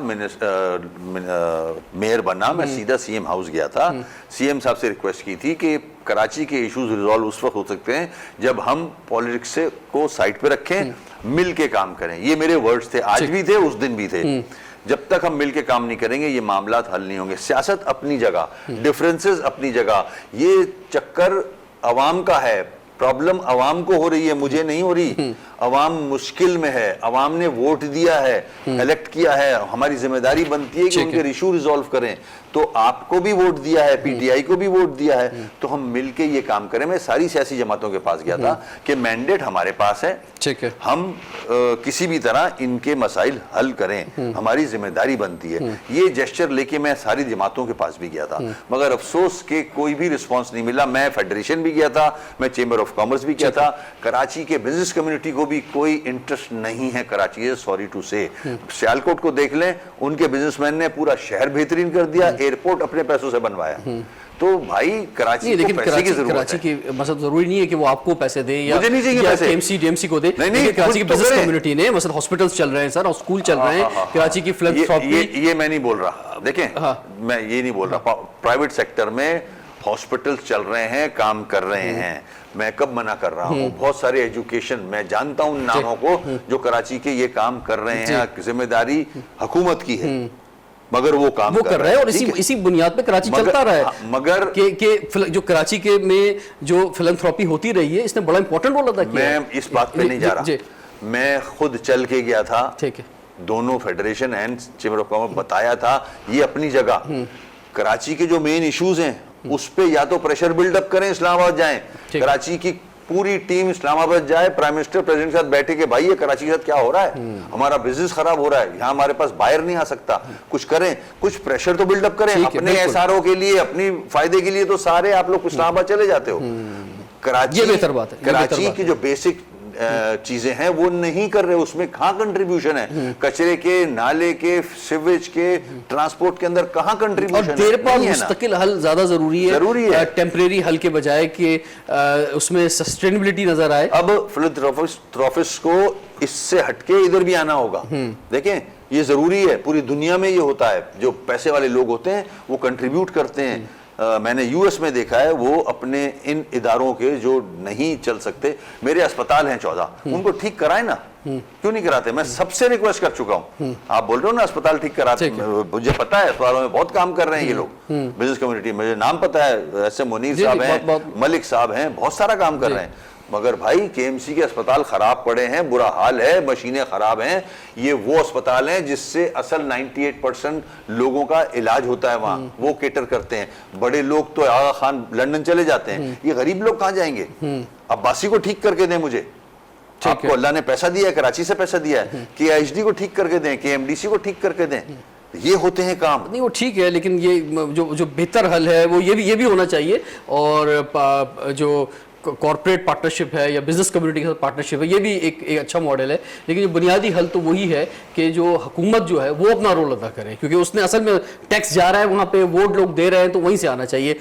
S2: मेयर बना, मैं सीधा सीएम हाउस गया था। सीएम साहब से रिक्वेस्ट की थी कि कराची के इश्यूज रिजॉल्व उस वक्त हो सकते हैं जब हम पॉलिटिक्स को साइड पे रखें, मिल के काम करें। ये मेरे वर्ड्स थे, आज भी थे, उस दिन भी थे। जब तक हम मिलके काम नहीं करेंगे ये मामला हल नहीं होंगे। सियासत अपनी जगह, डिफरेंसेस अपनी जगह, ये चक्कर अवाम का है। प्रॉब्लम अवाम को हो रही है, मुझे नहीं हो रही। अवाम मुश्किल में है, अवाम ने वोट दिया है, इलेक्ट किया है, हमारी जिम्मेदारी बनती है कि उनके इशू रिजॉल्व करें। तो आपको भी वोट दिया है, पीटीआई को भी वोट दिया है, तो हम मिलके ये काम करें। मैं सारी सियासी जमातों के पास गया था कि मैंडेट हमारे पास है,
S1: ठीक है,
S2: हम किसी भी तरह इनके मसाइल हल करें, हमारी जिम्मेदारी बनती है। ये जेस्चर लेके मैं सारी जमातों के पास भी गया था, मगर अफसोस के कोई भी रिस्पॉन्स नहीं मिला। मैं फेडरेशन भी गया था, मैं चेंबर ऑफ कॉमर्स भी किया था। कराची के बिजनेस कम्युनिटी को भी कोई इंटरेस्ट नहीं है कराची, सॉरी टू से। सियालकोट को देख लें, उनके बिजनेसमैन ने पूरा शहर बेहतरीन कर दिया, एयरपोर्ट अपने पैसों से बनवाया। तो भाई कराची को
S1: लेकिन
S2: पैसे की जरूरत
S1: कराची की मतलब जरूरी नहीं है कि वो आपको पैसे दे या
S2: मुझे नहीं चाहिए पैसे,
S1: केएमसी डीएमसी को दे।
S2: नहीं,
S1: कराची की बिजनेस कम्युनिटी ने मतलब हॉस्पिटल्स चल रहे हैं सर, और स्कूल चल रहे हैं, कराची की फिलहाल
S2: ये मैं नहीं बोल रहा। देखें, मैं ये नहीं बोल रहा, प्राइवेट सेक्टर में हॉस्पिटल्स चल रहे हैं, काम कर रहे हैं, मैं कब मना कर रहा हूँ। बहुत सारे एजुकेशन, मैं जानता हूँ नामों को जो कराची के ये काम कर रहे हैं, जिम्मेदारी हुकूमत की है, मगर वो काम कर रहे हैं और
S1: इसी बुनियाद पे कराची चलता रहा है।
S2: मगर
S1: जो कराची के में जो फिलैंथ्रोपी होती रही है, इसने बड़ा इंपॉर्टेंट रोल अदा किया।
S2: मैं इस बात पे नहीं जा रहा, मैं खुद चल के गया था,
S1: ठीक है,
S2: दोनों federation and chamber of commerce बताया था ये अपनी जगह। कराची के जो मेन इश्यूज हैं उस पे या तो प्रेशर बिल्डअप करें, इस्लामाबाद जाएं, कराची की पूरी टीम इस्लामाबाद जाए, प्राइम मिनिस्टर प्रेसिडेंट के साथ बैठे के भाई ये कराची के साथ क्या हो रहा है, हमारा बिजनेस खराब हो रहा है, यहाँ हमारे पास बाहर नहीं आ सकता, कुछ करें, कुछ प्रेशर तो बिल्डअप करें अपने एसआरओ के लिए, अपनी फायदे के लिए। तो सारे आप लोग इस्लामाबाद चले जाते हो। कराची,
S1: ये बेहतर बात है,
S2: कराची की जो बेसिक चीजें हैं वो नहीं कर रहे, उसमें कहां कंट्रीब्यूशन है? कचरे के, नाले के, सीवेज के, ट्रांसपोर्ट के अंदर कहां कंट्रीब्यूशन है?
S1: देर पर मुस्तकिल हल ज्यादा जरूरी है, टेम्परेरी हल के बजाय कि उसमें सस्टेनेबिलिटी नजर आए।
S2: अब फिलैंथ्रोपिस्ट को इससे हटके इधर भी आना होगा। देखें, ये जरूरी है, पूरी दुनिया में ये होता है, जो पैसे वाले लोग होते हैं वो कंट्रीब्यूट करते हैं। मैंने यूएस में देखा है, वो अपने इन इदारों के जो नहीं चल सकते, मेरे अस्पताल हैं 14, उनको ठीक कराए ना, क्यों नहीं कराते? मैं सबसे रिक्वेस्ट कर चुका हूं। आप बोल रहे हो ना अस्पताल ठीक कराते, मुझे पता है अस्पतालों में बहुत काम कर रहे हैं ये लोग, बिजनेस कम्युनिटी, मुझे नाम पता है, ऐसे मुनीर साहब हैं, मलिक साहब हैं, बहुत सारा काम कर रहे हैं। मगर भाई केएमसी के अस्पताल खराब पड़े हैं, बुरा हाल है, मशीनें खराब हैं। ये वो अस्पताल हैं जिससे असल 98% लोगों का इलाज होता है वहां, वो केटर करते हैं। बड़े लोग तो आगा खान लंदन चले जाते हैं, ये गरीब लोग कहां जाएंगे? अब्बासी को ठीक करके दें मुझे, आपको अल्लाह ने पैसा दिया है, कराची से पैसा दिया है, केआईएचडी को ठीक करके दें, केएमडीसी को ठीक करके दें, ये होते हैं काम।
S1: नहीं वो ठीक है, लेकिन ये जो बेहतर हल है वो ये भी होना चाहिए। और जो कॉर्पोरेट पार्टनरशिप है या बिजनेस कम्युनिटी के साथ पार्टनरशिप है, ये भी एक अच्छा मॉडल है। लेकिन जो बुनियादी हल तो वही है कि जो हुकूमत जो है वो अपना रोल अदा करे, क्योंकि उसने असल में टैक्स जा रहा है वहाँ पे, वोट लोग दे रहे हैं, तो वहीं से आना चाहिए।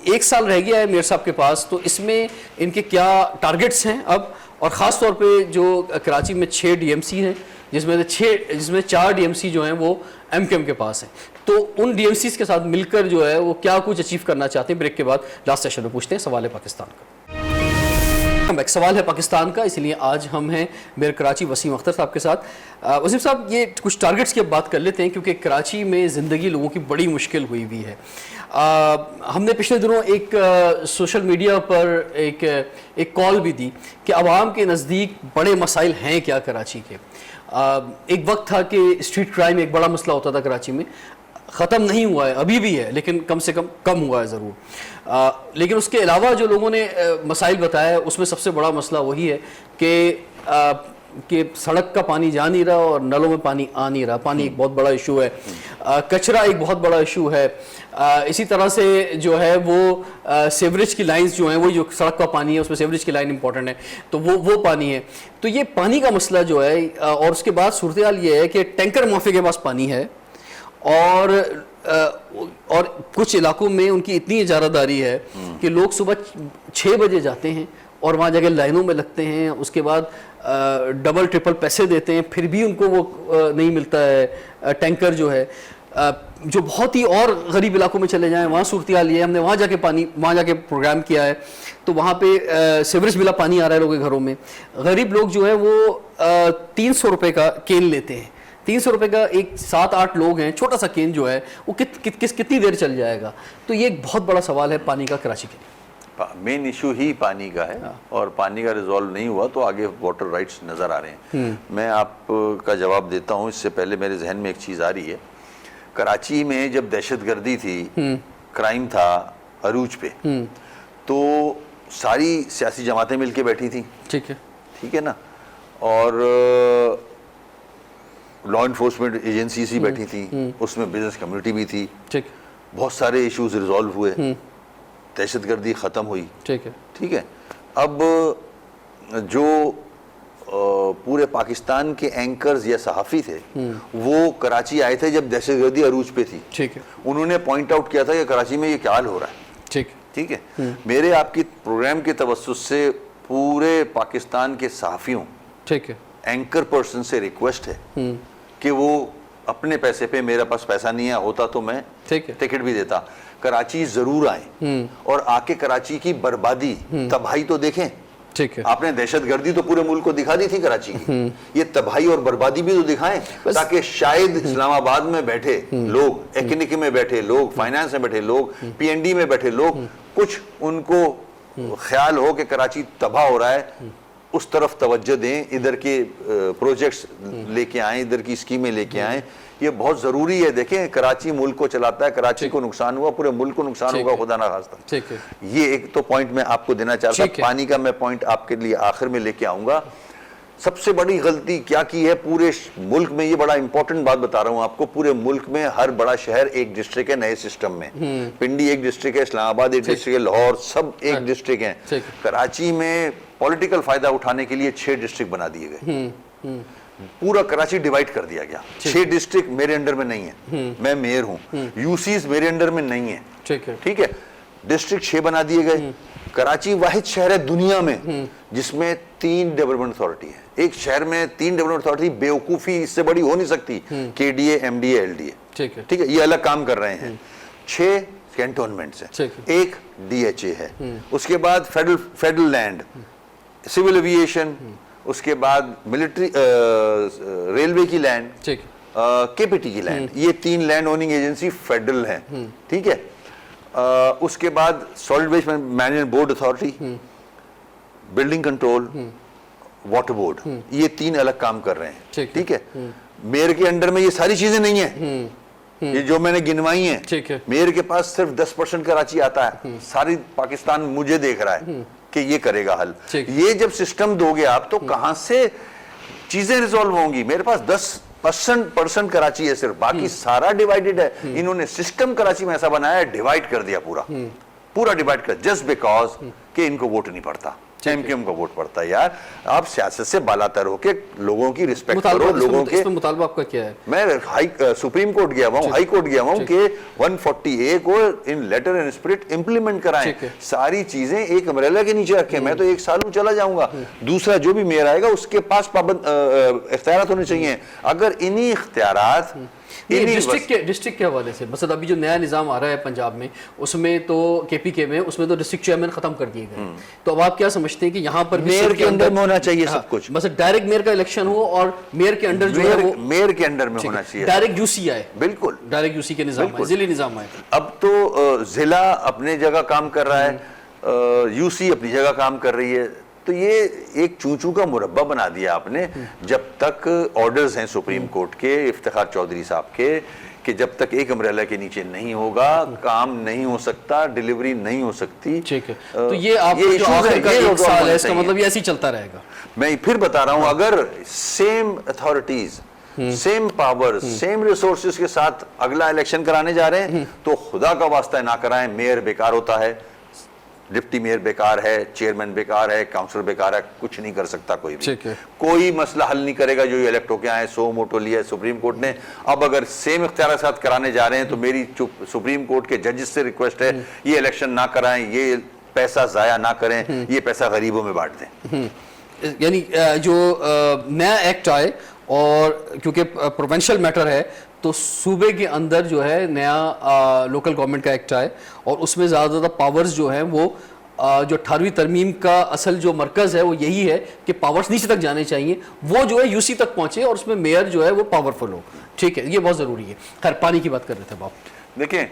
S1: 1 साल रह गया है मेयर साहब के पास, तो इसमें इनके क्या टारगेट्स हैं अब, और ख़ास तौर पे जो कराची में 6 डीएमसी हैं, जिसमें 4 डीएमसी जो हैं वो एमकेएम के पास हैं, तो उन डीएमसीज के साथ मिलकर जो है वो क्या कुछ अचीव करना चाहते हैं। ब्रेक के बाद लास्ट सेशन में पूछते हैं सवाल है पाकिस्तान का। एक सवाल है पाकिस्तान का, इसलिए आज हम हैं मेयर कराची वसीम अख्तर साहब के साथ। वसीम साहब, ये कुछ टारगेट्स की अब बात कर लेते हैं, क्योंकि कराची में ज़िंदगी लोगों की बड़ी मुश्किल हुई हुई है। हमने पिछले दिनों एक सोशल मीडिया पर एक कॉल भी दी कि आवाम के नज़दीक बड़े मसाइल हैं क्या कराची के। एक वक्त था कि स्ट्रीट क्राइम एक बड़ा मसला होता था कराची में, ख़त्म नहीं हुआ है, अभी भी है, लेकिन कम से कम हुआ है ज़रूर। लेकिन उसके अलावा जो लोगों ने मसाइल बताया, उसमें सबसे बड़ा मसला वही है कि सड़क का पानी जा नहीं रहा और नलों में पानी आ नहीं रहा। पानी एक बहुत बड़ा इशू है, कचरा एक बहुत बड़ा इशू है, इसी तरह से जो है वो सेवरेज की लाइंस जो हैं, वो जो सड़क का पानी है उसमें सेवरेज की लाइन इंपॉर्टेंट है, तो वो पानी है। तो ये पानी का मसला जो है, और उसके बाद सूरत हाल ये है कि टैंकर माफिया के पास पानी है, और कुछ इलाकों में उनकी इतनी इजारादारी है कि लोग सुबह 6 बजे जाते हैं और वहाँ जाके लाइनों में लगते हैं, उसके बाद डबल ट्रिपल पैसे देते हैं, फिर भी उनको वो नहीं मिलता है टैंकर जो है। जो बहुत ही और गरीब इलाकों में चले जाएं, वहाँ सूरत हाल ये है, हमने वहाँ जाके प्रोग्राम किया है, तो वहाँ पे सीवरेज बिला पानी आ रहा है लोगों के घरों में। गरीब लोग जो है वो 300 रुपये का केन लेते हैं। 300 रुपये का, एक 7-8 लोग हैं, छोटा सा केन जो है वो कितनी देर चल जाएगा। तो ये एक बहुत बड़ा सवाल है पानी का कराची के लिए।
S2: मेन इशू ही पानी का है, और पानी का रिजॉल्व नहीं हुआ तो आगे वाटर राइट्स नज़र आ रहे हैं। मैं आपका जवाब देता हूँ, इससे पहले मेरे जहन में एक चीज़ आ रही है। कराची में जब दहशतगर्दी थी, क्राइम था अरूज पे, तो सारी सियासी जमातें मिलके बैठी थी, ठीक है ना, और लॉ इन्फोर्समेंट एजेंसी ही बैठी थी, उसमें बिजनेस कम्युनिटी भी थी, बहुत सारे इश्यूज रिजॉल्व हुए, दहशतगर्दी ख़त्म हुई, ठीक है। अब जो पूरे पाकिस्तान के एंकर्स या सहाफ़ी थे, वो कराची आए थे जब दहशतगर्दी अरूज पे थी, ठीक है। उन्होंने पॉइंट आउट किया था कि कराची में ये क्या हाल हो रहा है, ठीक है। मेरे आपकी प्रोग्राम के तवस्सुस से पूरे पाकिस्तान के सहाफ़ियों, ठीक है, एंकर पर्सन से रिक्वेस्ट है कि वो अपने पैसे पे, मेरे पास पैसा नहीं है, होता तो मैं टिकट भी देता, कराची जरूर आए और आके कराची की बर्बादी, तबाही तो देखें, ठीक है। आपने दहशतगर्दी तो पूरे मुल्क को दिखा दी थी कराची की, ये तबाही और बर्बादी भी तो दिखाएं, ताकि शायद इस्लामाबाद में बैठे लोग, एक्निक में बैठे लोग, फाइनेंस में बैठे लोग, पीएनडी में बैठे लोग, कुछ उनको ख्याल हो कि कराची तबाह हो रहा है, उस तरफ तवज्जो दें, इधर के प्रोजेक्ट्स लेके आए, इधर की स्कीमें लेके आए। ये बहुत जरूरी है। देखें, कराची मुल्क को चलाता है, कराची को नुकसान हुआ, पूरे मुल्क को नुकसान होगा, खुदा ना खास्ता। ठीक है, ये एक तो पॉइंट मैं आपको देना चाहता हूं। पानी का मैं पॉइंट आपके लिए आखिर में लेके आऊंगा। सबसे बड़ी गलती क्या की है पूरे मुल्क में, ये बड़ा इंपॉर्टेंट बात बता रहा हूं आपको, पूरे मुल्क में हर बड़ा शहर एक डिस्ट्रिक्ट है नए सिस्टम में, पिंडी एक डिस्ट्रिक्ट है, इस्लामाबाद एक डिस्ट्रिक्ट है, लाहौर सब एक डिस्ट्रिक्ट है। कराची में पॉलिटिकल फायदा उठाने के लिए 6 डिस्ट्रिक्ट बना दिए गए, पूरा कराची डिवाइड कर दिया गया। 6 डिस्ट्रिक्ट मेरे अंडर में नहीं है, मैं मेयर हूं, यूसीज मेरे अंडर में नहीं है, ठीक है। डिस्ट्रिक्ट 6 बना दिए गए। कराची वाहिद शहर है दुनिया में जिसमें 3 डेवलपमेंट अथॉरिटी है। एक शहर में 3 डेवलपमेंट अथॉरिटी बेवकूफी इससे बड़ी हो नहीं सकती। केडीए, एमडीए, एलडीए, ठीक है, ये अलग काम कर रहे हैं। 6 कैंटोनमेंट्स हैं, एक डीएचए है, उसके बाद फेडरल लैंड, सिविल एविएशन, उसके बाद मिलिट्री, रेलवे की लैंड, केपीटी की लैंड, ये 3 लैंड ओनिंग एजेंसी फेडरल हैं, ठीक है। उसके बाद solid waste management board authority, building control, water board, ये 3 अलग काम कर रहे हैं, ठीक है। मेयर के अंडर में ये सारी चीजें नहीं है, ये जो मैंने गिनवाई हैं, मेयर के पास सिर्फ 10% कराची आता है, सारी पाकिस्तान मुझे देख रहा है कि ये करेगा हल। ये जब सिस्टम दोगे आप तो कहां से चीजें रिजॉल्व होंगी। मेरे पास 10% कराची है सिर्फ, बाकी सारा डिवाइडेड है। इन्होंने सिस्टम कराची में ऐसा बनाया है, डिवाइड कर दिया, पूरा डिवाइड कर, जस्ट बिकॉज कि इनको वोट नहीं पड़ता, एमक्यूएम का वोट पड़ता है। यार आप सियासत से बालातर होके लोगों की रिस्पेक्ट करो, लोगों के मुतालबा आपका क्या है। मैं सुप्रीम कोर्ट गया हुआ हूँ, हाई कोर्ट गया हुआ हूँ कि 140A को इन लेटर एंड स्पिरिट इंप्लीमेंट कराएं, सारी चीजें एक अम्ब्रेला के नीचे रखें। मैं तो 1 साल में चला जाऊंगा, दूसरा जो भी मेयर आएगा उसके पास पाबंद इख्तियारात होने चाहिए। अगर इन्हीं इख्तियारात डिस्ट्रिक्ट के हवाले से, मतलब अभी जो नया निज़ाम आ रहा है पंजाब में, उसमें तो केपीके में, उसमें तो डिस्ट्रिक्ट चेयरमैन खत्म कर दिए गए। तो अब आप क्या समझते हैं कि यहाँ पर मेयर के अंडर में होना चाहिए सब कुछ, मतलब डायरेक्ट मेयर का इलेक्शन हो और मेयर के अंडर जो है वो मेयर के अंडर में होना चाहिए, डायरेक्ट यूसी आए, बिल्कुल डायरेक्ट यूसी के निज़ाम आए, जिले निज़ाम आए। अब तो जिला अपने जगह काम कर रहा है, यूसी अपनी जगह काम कर रही है, तो ये एक चूचू का मुरब्बा बना दिया आपने। जब तक ऑर्डर्स हैं सुप्रीम कोर्ट के, इफ्तिखार चौधरी साहब के, कि जब तक एक अम्ब्रेला के नीचे नहीं होगा काम नहीं हो सकता, डिलीवरी नहीं हो सकती। ठीक है, तो ये आप जो आखिर का 1 साल है, इसका मतलब ये ऐसे ही चलता रहेगा। मैं फिर बता रहा हूँ, अगर same authorities same power, same resources के साथ अगला इलेक्शन कराने जा रहे हैं, तो खुदा का वास्ता है ना कराएं। मेयर बेकार होता है, डिप्टी मेयर बेकार है, चेयरमैन बेकार है, काउंसलर बेकार है, कुछ नहीं कर सकता कोई भी। कोई मसला हल नहीं करेगा जो इलेक्ट होके आए। सो मोटो लिया है सुप्रीम कोर्ट ने। अब अगर सेम इख्तियार के साथ कराने जा रहे हैं तो मेरी सुप्रीम कोर्ट के जजेस से रिक्वेस्ट है, ये इलेक्शन ना कराएं, ये पैसा जाया ना करें, ये पैसा गरीबों में बांट दें।
S1: यानी जो नया एक्ट आए, और क्योंकि प्रोविंशियल मैटर है तो सूबे के अंदर जो है नया लोकल गवर्नमेंट का एक्ट आए, और उसमें ज़्यादा पावर्स जो हैं वो जो 18वीं तरमीम का असल जो मरकज़ है वो यही है कि पावर्स नीचे तक जाने चाहिए, वो जो है यूसी तक पहुँचे और उसमें मेयर जो है वो पावरफुल हो। ठीक है, ये बहुत ज़रूरी है। खैर, पानी की बात कर रहे थे बाप।
S2: देखें,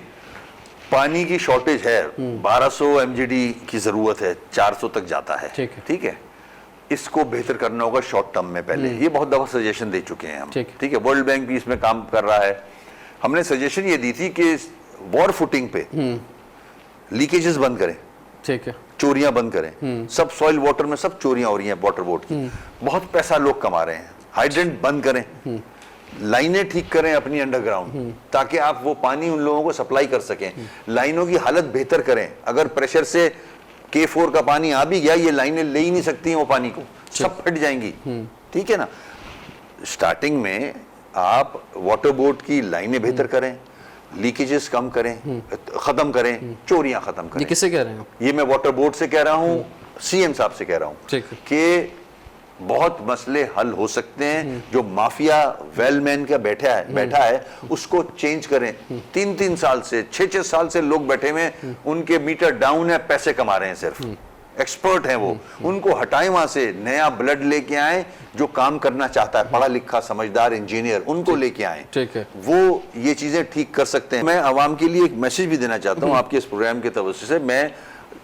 S2: पानी की शॉर्टेज है, 1200 MGD की ज़रूरत है, 400 तक जाता है। ठीक है, इसको बेहतर करना होगा शॉर्ट टर्म में। पहले ये बहुत दफा सजेशन दे चुके हैं हम। ठीक है, वर्ल्ड बैंक भी इसमें काम कर रहा है। हमने सजेशन ये दी थी कि वॉर फुटिंग पे लीकेजेस बंद करें,
S1: ठीक है,
S2: चोरियां बंद करें। सब सॉइल वाटर में सब चोरियां हो रही हैं वाटर बोर्ड की, बहुत पैसा लोग कमा रहे हैं। हाइड्रेंट बंद करें, लाइनें ठीक करें अपनी अंडरग्राउंड, ताकि आप वो पानी उन लोगों को सप्लाई कर सकें। लाइनों की हालत बेहतर करें। अगर प्रेशर से K4 का पानी आ भी गया, ये लाइनें ले ही नहीं सकती हैं वो पानी को, सब फट जाएंगी। ठीक है ना। स्टार्टिंग में आप वाटर बोर्ड की लाइनें बेहतर करें, लीकेजेस कम करें, खत्म करें, चोरियां खत्म करें।
S1: ये किससे कह रहे हैं?
S2: ये मैं वाटर बोर्ड से कह रहा हूँ, CM साहब से कह रहा हूँ कि बहुत मसले हल हो सकते हैं। जो माफिया वेलमैन का बैठा है उसको चेंज करें। 3-3 साल से 6-6 साल से लोग बैठे हुए, उनके मीटर डाउन है, पैसे कमा रहे हैं, सिर्फ एक्सपर्ट हैं वो। उनको हटाएं वहां से, नया ब्लड लेके आए जो काम करना चाहता है, पढ़ा लिखा समझदार इंजीनियर, उनको लेके आए।
S1: ठीक है,
S2: वो ये चीजें ठीक कर सकते हैं। मैं आवाम के लिए एक मैसेज भी देना चाहता हूँ आपके इस प्रोग्राम के तवज्जो से। मैं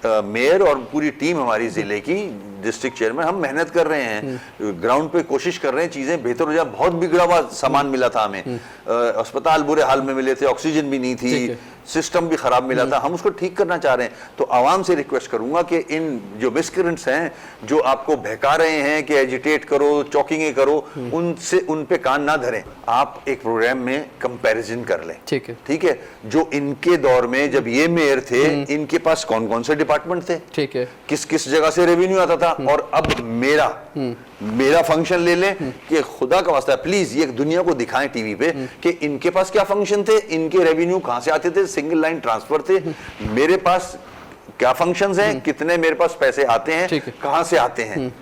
S2: मेयर और पूरी टीम हमारी जिले की, डिस्ट्रिक्ट चेयरमैन, हम मेहनत कर रहे हैं, ग्राउंड पे कोशिश कर रहे हैं चीजें बेहतर हो जाए। बहुत बिगड़ा हुआ सामान मिला था हमें, अस्पताल बुरे हाल में मिले थे, ऑक्सीजन भी नहीं थी, सिस्टम भी खराब मिला था, हम उसको ठीक करना चाह रहे हैं। तो आवाम से रिक्वेस्ट करूंगा कि इन जो मिसकरेंट्स हैं, जो आपको बहका रहे हैं कि एजिटेट करो, चौकिंगें करो, उनसे उन पे कान ना धरें। आप एक प्रोग्राम में कंपैरिजन कर लें। ठीक है, जो इनके दौर में जब ये मेयर थे, इनके पास कौन कौन से डिपार्टमेंट थे, ठीक है, किस किस जगह से रेवेन्यू आता था, और अब मेरा फंक्शन ले लें कि खुदा का वास्ता प्लीज ये दुनिया को दिखाएं टीवी पे कि इनके पास क्या फंक्शन थे, इनके रेवेन्यू कहां से आते थे, सिंगल लाइन ट्रांसफर थे, मेरे पास क्या फंक्शंस हैं, कितने मेरे पास पैसे आते हैं, कहां से आते हैं।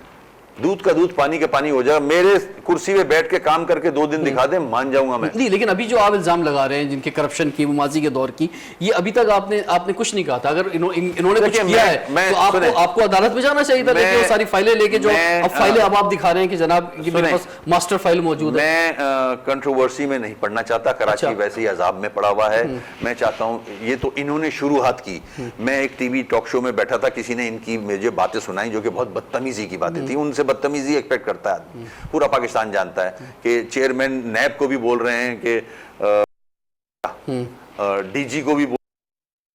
S2: दूध का दूध, पानी का पानी हो जाए। मेरे कुर्सी पे बैठ के काम करके 2 दिन दिखा दे, मान जाऊंगा मैं।
S1: नहीं, लेकिन अभी जो आप इल्जाम लगा रहे हैं जिनके करप्शन की, माजी के दौर की, ये अभी तक आपने कुछ नहीं कहा था। अगर इन्होंने कुछ किया है तो आपको अदालत में जाना चाहिए था, लेकिन वो सारी फाइलें लेके जो अब फाइलें अब आप दिखा रहे हैं कि जनाब ये मेरे पास मास्टर फाइल मौजूद है।
S2: मैं कंट्रोवर्सी में नहीं पढ़ना चाहता। कराची वैसे ही अजाब में पड़ा हुआ है। मैं चाहता हूँ, ये तो इन्होंने शुरुआत की। मैं एक टीवी टॉक शो में बैठा था, किसी ने इनकी मुझे बातें सुनाई जो कि बहुत बदतमीजी की बातें थी। उनसे बदतमीजी एक्सपेक्ट करता है, पूरा पाकिस्तान जानता है कि चेयरमैन नैब को भी बोल रहे हैं कि DG को भी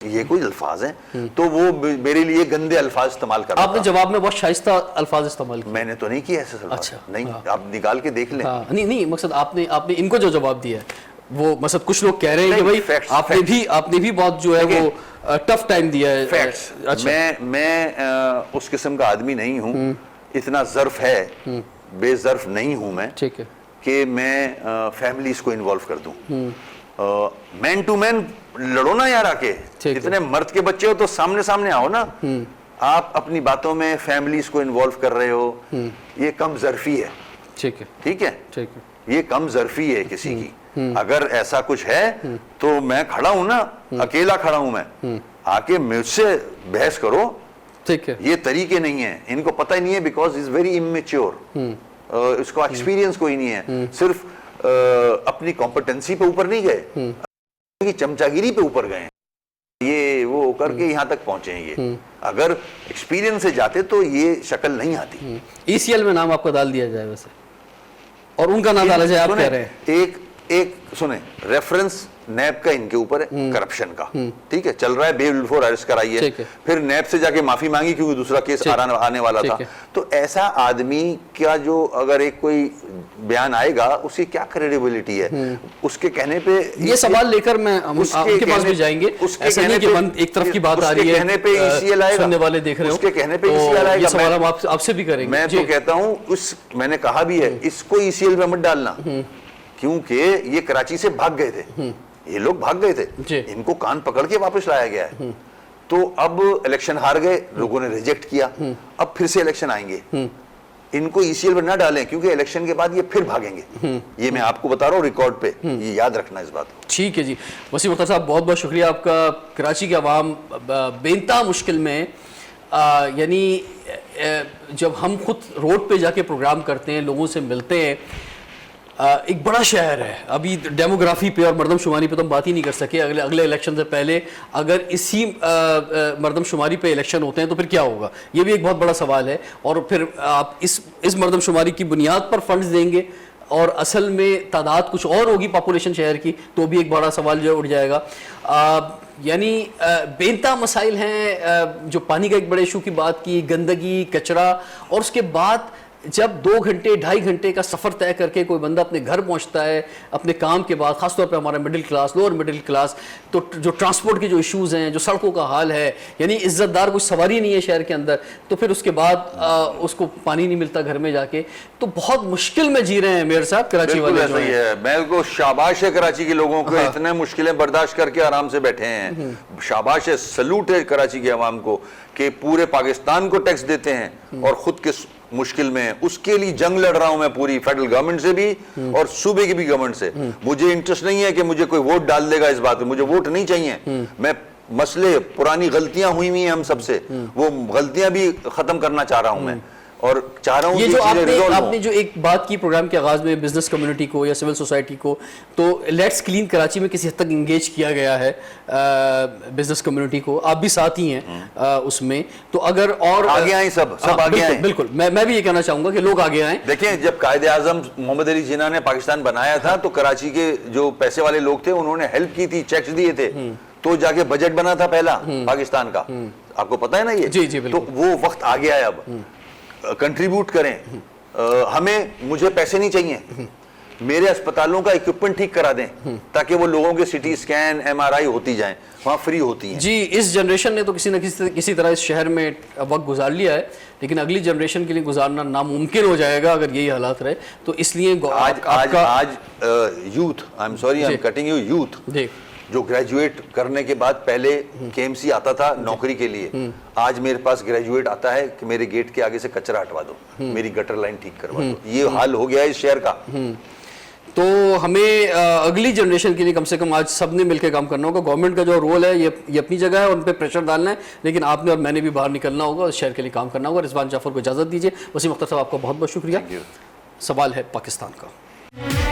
S2: ये कोई अल्फाज हैं, तो वो मेरे लिए गंदे अल्फाज इस्तेमाल कर रहा था।
S1: आपने जवाब में बहुत शाइस्ता अल्फाज इस्तेमाल किए।
S2: मैंने तो नहीं किया ऐसे अल्फाज।
S1: अच्छा,
S2: नहीं, आप निकाल के देख लें।
S1: नहीं, मकसद आपने इनको जो जवाब दिया वो, मकसद कुछ लोग कह रहे हैं कि भाई आपने भी बहुत जो है वो टफ टाइम दिया है।
S2: फैक्ट्स। मैं उस किस्म का आदमी नहीं हूँ, इतना ज़र्फ है, बेज़र्फ नहीं हूँ मैं, ठीक है, कि मैं फैमिलीज को इन्वॉल्व कर दूं। मैन टू मैन लड़ो ना यार, आके इतने मर्द के बच्चे हो तो सामने सामने आओ ना। आप अपनी बातों में फैमिलीज को इन्वॉल्व कर रहे हो, ये कम ज़र्फी है। ठीक है, ये कम ज़र्फी है किसी की। अगर ऐसा कुछ है तो मैं खड़ा हूं ना, अकेला खड़ा हूं मैं, आके मुझसे बहस करो। ठीक है, ये तरीके नहीं है, इनको पता ही नहीं है, बिकॉज इज वेरी इमेच्योर। इसको एक्सपीरियंस कोई नहीं है, सिर्फ अपनी कॉम्पिटेंसी पे ऊपर नहीं गए, की चमचागिरी पे ऊपर गए, ये वो करके यहाँ तक पहुंचे हैं। ये अगर एक्सपीरियंस से जाते तो ये शक्ल नहीं आती।
S1: ECL में नाम आपको डाल दिया जाए वैसे, और उनका नाम डाला जाए, आप कह रहे हैं।
S2: एक सुने, रेफरेंस नैब का इनके ऊपर है करप्शन का, ठीक है, चल रहा है, बेल बिफोर अरेस्ट कराई है, फिर नैब से जाके माफी मांगी क्योंकि दूसरा केस आने वाला था। तो ऐसा आदमी का जो अगर एक कोई बयान आएगा उसकी क्या क्रेडिबिलिटी है? उसके कहने पे
S1: ये सवाल लेकर मैं आपके पास भी जाएंगे, ऐसा नहीं कि एक तरफ की बात आ रही है,
S2: कहने पे ईसीएल आएगा,
S1: सुनने वाले देख रहे हो,
S2: उसके कहने पे ईसीएल आएगा।
S1: ये सवाल हम आपसे भी करेंगे।
S2: मैं तो कहता हूं, मैंने कहा भी है, इसको ईसीएल में मत डालना, क्योंकि ये कराची से भाग गए थे, ये लोग भाग गए थे, इनको कान पकड़ के वापस लाया गया है। तो अब इलेक्शन हार गए, लोगों ने रिजेक्ट किया, अब फिर से इलेक्शन आएंगे, इनको ईसीएल में ना डालें क्योंकि इलेक्शन के बाद ये फिर भागेंगे। ये मैं आपको बता रहा हूँ रिकॉर्ड पे, ये याद रखना इस बात को।
S1: ठीक है जी, वसीम अख्तर साहब बहुत बहुत शुक्रिया आपका। कराची के अवाम बेनता मुश्किल में, यानी जब हम खुद रोड पे जाके प्रोग्राम करते हैं, लोगों से मिलते हैं, एक बड़ा शहर है, अभी डेमोग्राफी पे और मरदमशुमारी पे तो हम बात ही नहीं कर सके। अगले इलेक्शन से पहले अगर इसी मरदमशुमारी पे इलेक्शन होते हैं तो फिर क्या होगा, ये भी एक बहुत बड़ा सवाल है। और फिर आप इस मरदमशुमारी की बुनियाद पर फंड्स देंगे और असल में तादाद कुछ और होगी पॉपुलेशन शहर की, तो भी एक बड़ा सवाल जो उठ जाएगा। यानी बेनता मसाइल हैं, जो पानी का एक बड़े इशू की बात की, गंदगी, कचरा, और उसके बाद जब 2 घंटे 2.5 घंटे का सफ़र तय करके कोई बंदा अपने घर पहुंचता है अपने काम के बाद, ख़ासतौर पे हमारा middle class, lower middle class, तो जो ट्रांसपोर्ट के जो इश्यूज़ हैं, जो सड़कों का हाल है, यानी इज़्ज़तदार कोई सवारी नहीं है शहर के अंदर, तो फिर उसके बाद उसको पानी नहीं मिलता घर में जाके, तो बहुत मुश्किल में जी रहे हैं मेयर साहब कराची वाले।
S2: सही है, मैं को शाबाश है कराची के लोगों को, इतने मुश्किलें बर्दाश्त करके आराम से बैठे हैं, शाबाश है, सलूट है कराची के अवाम को कि पूरे पाकिस्तान को टैक्स देते हैं और खुद के मुश्किल में। उसके लिए जंग लड़ रहा हूं मैं पूरी फेडरल गवर्नमेंट से भी और सूबे की भी गवर्नमेंट से। मुझे इंटरेस्ट नहीं है कि मुझे कोई वोट डाल देगा इस बात में, मुझे वोट नहीं चाहिए। मैं मसले, पुरानी गलतियां हुई हैं हम सबसे, वो गलतियां भी खत्म करना चाह रहा हूं मैं, और चाह रहा हूं
S1: ये जो आपने जो एक बात की प्रोग्राम के आगाज में बिजनेस कम्युनिटी को या सिविल सोसाइटी को, तो लेट्स क्लीन कराची में किसी हद तक इंगेज किया गया है बिजनेस कम्युनिटी को, आप भी साथ ही हैं उसमें, तो अगर और
S2: आगे आए सब आगे आए।
S1: बिल्कुल, मैं भी ये कहना चाहूंगा कि लोग आगे आए।
S2: देखिए, जब कायदे आजम मोहम्मद अली जिन्ना ने पाकिस्तान बनाया था तो कराची के जो पैसे वाले लोग थे उन्होंने हेल्प की थी, चेक्स दिए थे, तो जाके बजट बना था पहला पाकिस्तान का, आपको पता है ना ये।
S1: जी जी,
S2: तो वो वक्त आ गया है, अब कंट्रीब्यूट करें। मुझे पैसे नहीं चाहिए, मेरे अस्पतालों का इक्विपमेंट ठीक करा दें ताकि वो लोगों के सिटी स्कैन, एमआरआई होती जाएं, वहाँ फ्री होती हैं।
S1: जी, इस जनरेशन ने तो किसी न किसी तरह इस शहर में वक्त गुजार लिया है, लेकिन अगली जनरेशन के लिए गुजारना नामुमकिन हो जाएगा अगर यही हालात रहे। तो इसलिए
S2: आज youth, I am sorry, I am cutting you, youth जो ग्रेजुएट करने के बाद पहले केएमसी आता था नौकरी के लिए, आज मेरे पास ग्रेजुएट आता है कि मेरे गेट के आगे से कचरा हटवा दो, मेरी गटर लाइन ठीक करवा दो। ये हाल हो गया है इस शहर का।
S1: तो हमें अगली जनरेशन के लिए कम से कम आज सबने मिलकर काम करना होगा। गवर्नमेंट का जो रोल है ये अपनी जगह है, उन पर प्रेशर डालना है, लेकिन आपने और मैंने भी बाहर निकलना होगा, उस शहर के लिए काम करना होगा। रिजवान जाफर को इजाज़त दीजिए। वसीम अख्तर साहब, आपका बहुत बहुत शुक्रिया। सवाल है पाकिस्तान का।